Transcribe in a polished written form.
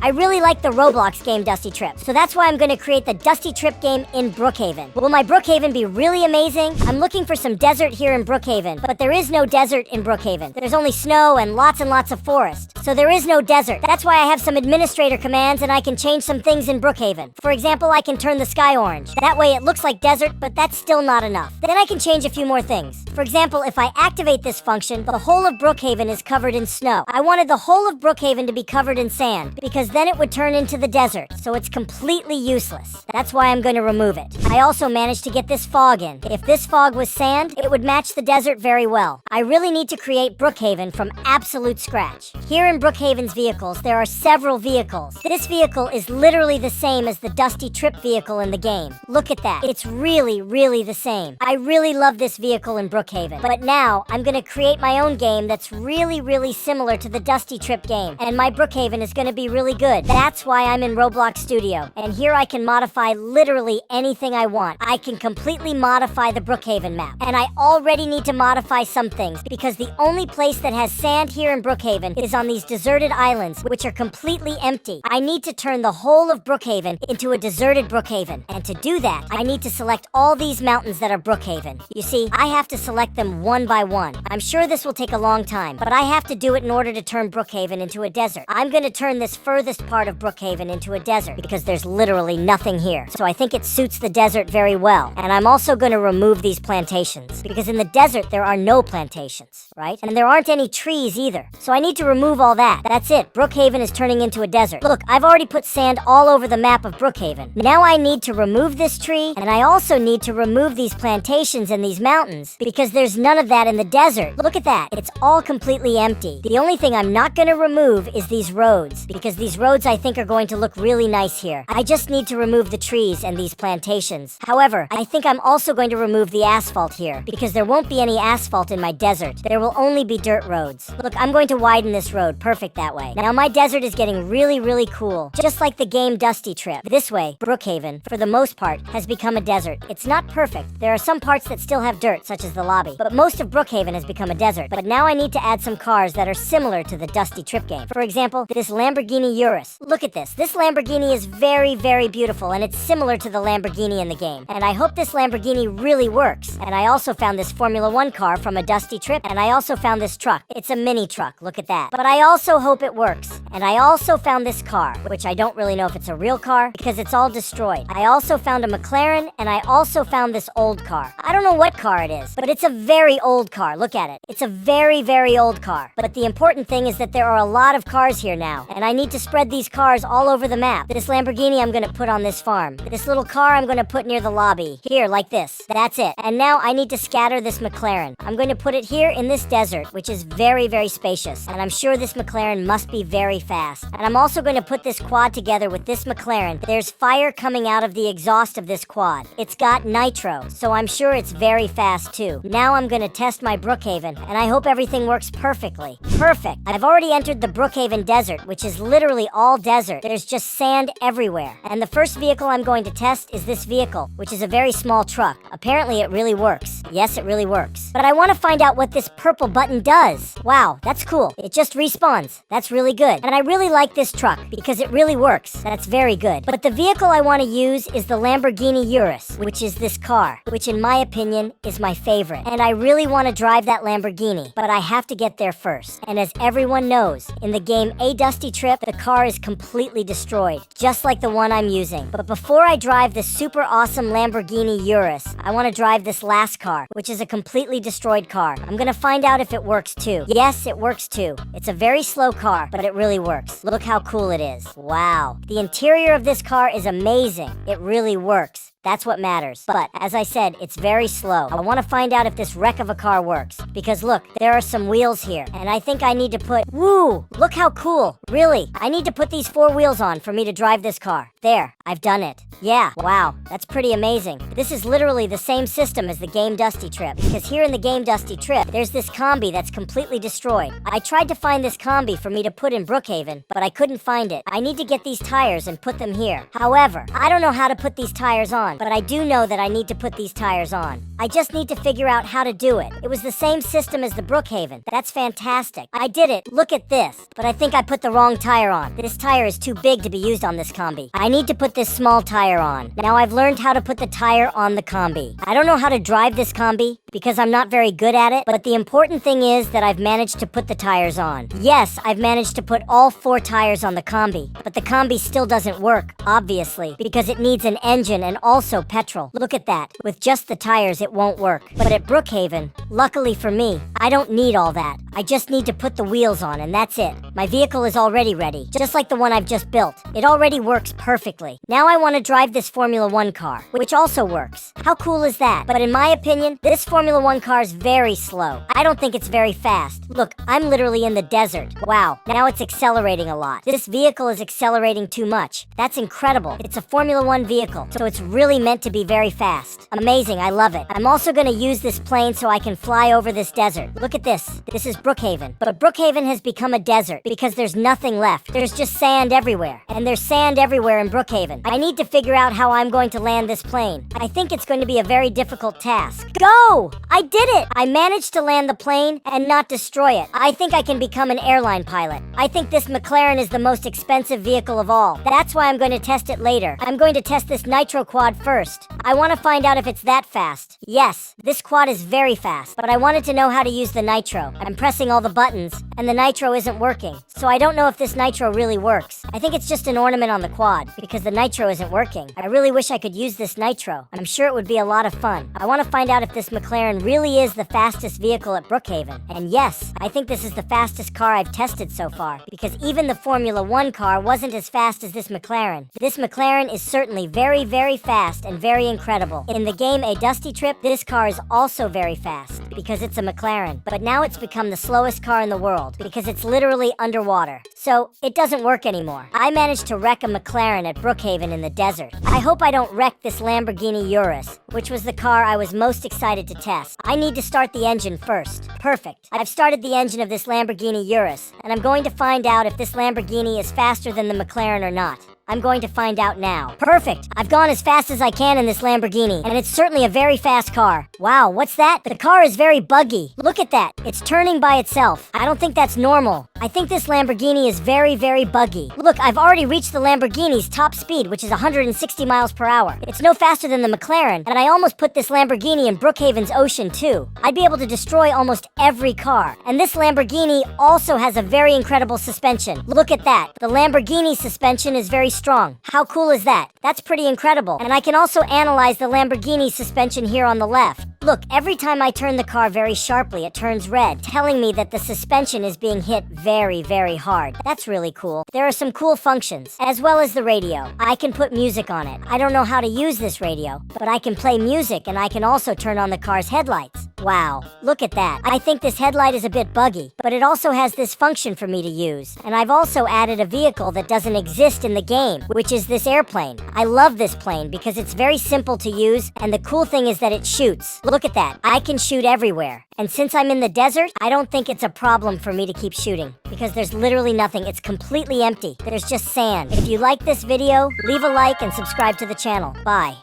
I really like the Roblox game Dusty Trip, so that's why I'm going to create the Dusty Trip game in Brookhaven. Will my Brookhaven be really amazing? I'm looking for some desert here in Brookhaven, but there is no desert in Brookhaven. There's only snow and lots of forest, so there is no desert. That's why I have some administrator commands and I can change some things in Brookhaven. For example, I can turn the sky orange. That way it looks like desert, but that's still not enough. Then I can change a few more things. For example, if I activate this function, the whole of Brookhaven is covered in snow. I wanted the whole of Brookhaven to be covered in sand, because then it would turn into the desert, so it's completely useless. That's why I'm going to remove it. I also managed to get this fog in. If this fog was sand, it would match the desert very well. I really need to create Brookhaven from absolute scratch. Here in Brookhaven's vehicles, there are several vehicles. This vehicle is literally the same as the Dusty Trip vehicle in the game. Look at that. It's really the same. I really love this vehicle in Brookhaven. But now, I'm going to create my own game that's really similar to the Dusty Trip game. And my Brookhaven is going to be really good. That's why I'm in Roblox Studio. And here I can modify literally anything I want. I can completely modify the Brookhaven map. And I already need to modify some things, because the only place that has sand here in Brookhaven is on these deserted islands, which are completely empty. I need to turn the whole of Brookhaven into a deserted Brookhaven. And to do that, I need to select all these mountains that are Brookhaven. You see, I have to select them one by one. I'm sure this will take a long time, but I have to do it in order to turn Brookhaven into a desert. I'm going to turn this furthest part of Brookhaven into a desert, because there's literally nothing here. So I think it suits the desert very well. And I'm also going to remove these plantations, because in the desert there are no plantations, right? And there aren't any trees either. So I need to remove all that. That's it. Brookhaven is turning into a desert. Look, I've already put sand all over the map of Brookhaven. Now I need to remove this tree, and I also need to remove these plantations and these mountains, because there's none of that in the desert. Look at that. It's all completely empty. The only thing I'm not going to remove is these roads, because these roads I think are going to look really nice here. I just need to remove the trees and these plantations. However, I think I'm also going to remove the asphalt here, because there won't be any asphalt in my desert. There will only be dirt roads. Look, I'm going to widen this road. Perfect that way. Now my desert is getting really cool, just like the game Dusty Trip. This way, Brookhaven, for the most part, has become a desert. It's not perfect. There are some parts that still have dirt, such as the lobby, but most of Brookhaven has become a desert. But now I need to add some cars that are similar to the Dusty Trip game. For example, this Lamborghini Urus. Look at this. This Lamborghini is very beautiful, and it's similar to the Lamborghini in the game. And I hope this Lamborghini really works. And I also found this Formula 1 car from a Dusty Trip, and I also found this truck. It's a mini truck. Look at that. But I also hope it works. And I also found this car, which I don't really know if it's a real car, because it's all destroyed. I also found a McLaren, and I also found this old car. I don't know what car it is, but it's a very old car. Look at it. It's a very old car. But the important thing is that there are a lot of cars here now, and I need to spread these cars all over the map. This Lamborghini I'm going to put on this farm. This little car I'm going to put near the lobby. Here, like this. That's it. And now I need to scatter this McLaren. I'm going to put it here in this desert, which is very spacious. And I'm sure this McLaren must be very fast. And I'm also going to put this quad together with this McLaren. There's fire coming out of the exhaust of this quad. It's got nitro, so I'm sure it's very fast too. Now I'm going to test my Brookhaven, and I hope everything works perfectly. Perfect. I've already entered the Brookhaven desert, which is literally all desert. There's just sand everywhere. And the first vehicle I'm going to test is this vehicle, which is a very small truck. Apparently it really works. Yes, it really works. But I want to find out what this purple button does. Wow, that's cool. It just respawns. That's really good. And I really like this truck, because it really works. That's very good. But the vehicle I want to use is the Lamborghini Urus, which is this car, which in my opinion is my favorite. And I really want to drive that Lamborghini, but I have to get there first. And as everyone knows, in the game A Dusty Trip, the car is completely destroyed, just like the one I'm using. But before I drive this super awesome Lamborghini Urus, I want to drive this last car, which is a completely destroyed car. I'm gonna find out if it works too. Yes, it works too. It's a very slow car, but it really works. Look how cool it is. Wow. The interior of this car is amazing. It really works. That's what matters. But, as I said, it's very slow. I want to find out if this wreck of a car works. Because look, there are some wheels here. And I think I need to put... Woo! Look how cool. Really. I need to put these 4 wheels on for me to drive this car. There. I've done it. Yeah, wow, that's pretty amazing. This is literally the same system as the game Dusty Trip, because here in the game Dusty Trip, there's this combi that's completely destroyed. I tried to find this combi for me to put in Brookhaven, but I couldn't find it. I need to get these tires and put them here. However, I don't know how to put these tires on, but I do know that I need to put these tires on. I just need to figure out how to do it. It was the same system as the Brookhaven. That's fantastic. I did it. Look at this. But I think I put the wrong tire on. This tire is too big to be used on this combi. I need to put this small tire on. Now I've learned how to put the tire on the combi. I don't know how to drive this combi because I'm not very good at it, but the important thing is that I've managed to put the tires on. Yes, I've managed to put all 4 tires on the combi, but the combi still doesn't work, obviously, because it needs an engine and also petrol. Look at that. With just the tires, it won't work. But at Brookhaven, luckily for me, I don't need all that. I just need to put the wheels on and that's it. My vehicle is already ready, just like the one I've just built. It already works perfectly. Now I want to drive this Formula 1 car, which also works. How cool is that? But in my opinion, this Formula 1 car is very slow. I don't think it's very fast. Look, I'm literally in the desert. Wow, now it's accelerating a lot. This vehicle is accelerating too much. That's incredible. It's a Formula 1 vehicle, so it's really meant to be very fast. Amazing, I love it. I'm also going to use this plane so I can fly over this desert. Look at this. This is Brookhaven. But Brookhaven has become a desert because there's nothing left. There's just sand everywhere. And there's sand everywhere in Brookhaven. I need to figure out how I'm going to land this plane. I think it's going to be a very difficult task. Go! I did it! I managed to land the plane and not destroy it. I think I can become an airline pilot. I think this McLaren is the most expensive vehicle of all. That's why I'm going to test it later. I'm going to test this nitro quad first. I want to find out if it's that fast. Yes, this quad is very fast, but I wanted to know how to use the nitro. I'm pressing all the buttons, and the nitro isn't working. So I don't know if this nitro really works. I think it's just an ornament on the quad, because the nitro isn't working. I really wish I could use this nitro. I'm sure it would be a lot of fun. I want to find out if this McLaren really is the fastest vehicle at Brookhaven. And yes, I think this is the fastest car I've tested so far, because even the Formula 1 car wasn't as fast as this McLaren. This McLaren is certainly very, very fast and very incredible. In the game A Dusty Trip, this car is also very fast, because it's a McLaren. But now it's become the slowest car in the world, because it's literally underwater. So, it doesn't work anymore. I managed to wreck a McLaren at Brookhaven in the desert. I hope I don't wreck this Lamborghini Urus, which was the car I was most excited to test. I need to start the engine first. Perfect. I've started the engine of this Lamborghini Urus, and I'm going to find out if this Lamborghini is faster than the McLaren or not. I'm going to find out now. Perfect! I've gone as fast as I can in this Lamborghini, and it's certainly a very fast car. Wow, what's that? The car is very buggy. Look at that. It's turning by itself. I don't think that's normal. I think this Lamborghini is very, very buggy. Look, I've already reached the Lamborghini's top speed, which is 160 miles per hour. It's no faster than the McLaren, and I almost put this Lamborghini in Brookhaven's ocean, too. I'd be able to destroy almost every car. And this Lamborghini also has a very incredible suspension. Look at that. The Lamborghini suspension is very strong. How cool is that? That's pretty incredible. And I can also analyze the Lamborghini suspension here on the left. Look, every time I turn the car very sharply, it turns red, telling me that the suspension is being hit very, very hard. That's really cool. There are some cool functions, as well as the radio. I can put music on it. I don't know how to use this radio, but I can play music and I can also turn on the car's headlights. Wow, look at that. I think this headlight is a bit buggy, but it also has this function for me to use. And I've also added a vehicle that doesn't exist in the game, which is this airplane. I love this plane because it's very simple to use, and the cool thing is that it shoots. Look at that. I can shoot everywhere. And since I'm in the desert, I don't think it's a problem for me to keep shooting, because there's literally nothing. It's completely empty. There's just sand. If you like this video, leave a like and subscribe to the channel. Bye.